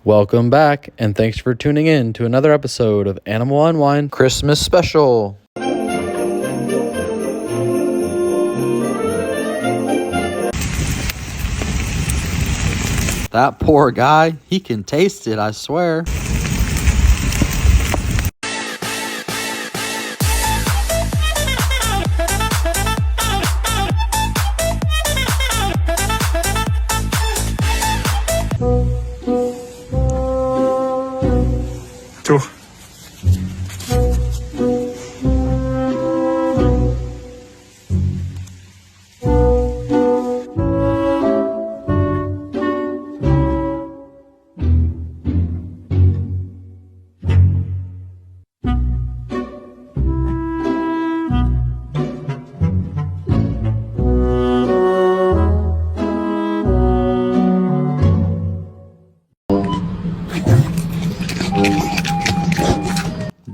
Welcome back, and thanks for tuning in to another episode of Animal Unwind Christmas Special. That poor guy, he can taste it, I swear. Two.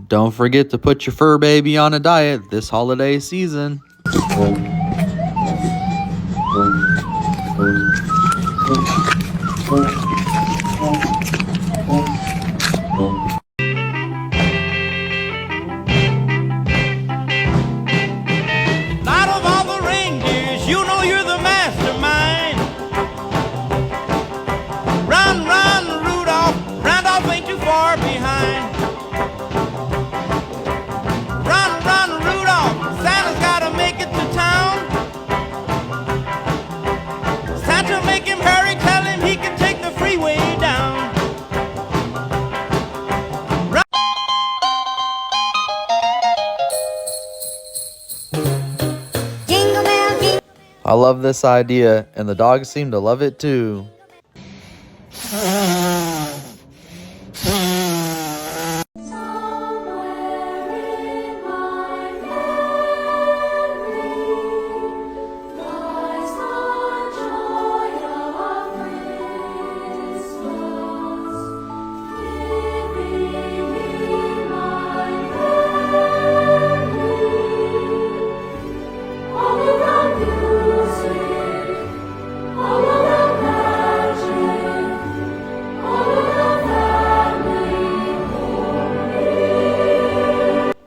Don't forget to put your fur baby on a diet this holiday season. Out of all the reindeers, you know you're the mastermind. Run, run, Rudolph. Randolph ain't too far behind. Run, run, Rudolph. Santa's gotta make it to town. Santa, make him hurry. Tell him he can take the freeway down. I love this idea, and the dogs seem to love it too.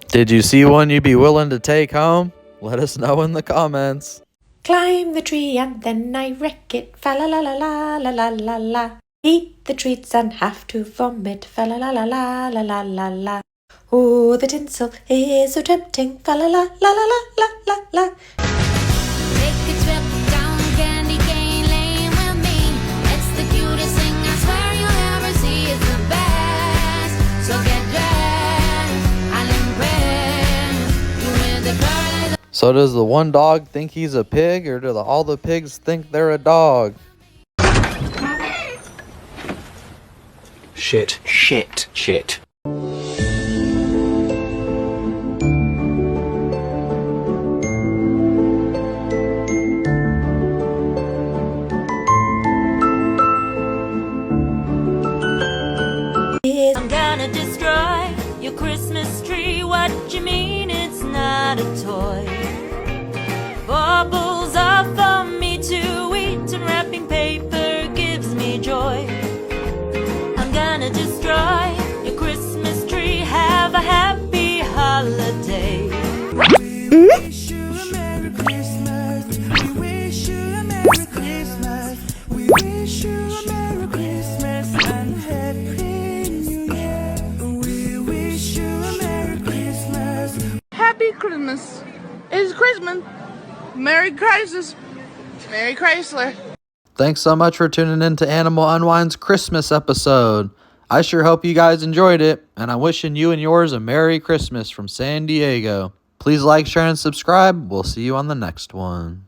Did you see one you'd be willing to take home? Let us know in the comments. Climb the tree and then I wreck it, fa la la la la la la la la. Eat the treats and have to vomit, fa la la la la la la la la. Oh, the tinsel is so tempting, fa la la la la la la la. Take a trip down Candy Cane Lane with me. It's the cutest thing I swear you'll ever see. It's the best. So get dressed. I'll impress you with the colors. So does the one dog think he's a pig, or do all the pigs think they're a dog? Shit. Shit. Shit. I'm gonna destroy your Christmas tree. What you mean it's not a toy? Baubles are for me to eat, and wrapping paper gives me joy. I'm gonna destroy your Christmas tree. Have a happy holiday. We wish you a Merry Christmas. We wish you a Merry Christmas. We wish you a Merry Christmas and Happy New Year. We wish you a Merry Christmas. Happy Christmas. It's Christmas. Merry Crisis. Merry Chrysler. Thanks so much for tuning in to Animal Unwind's Christmas episode. I sure hope you guys enjoyed it, and I'm wishing you and yours a Merry Christmas from San Diego. Please like, share, and subscribe. We'll see you on the next one.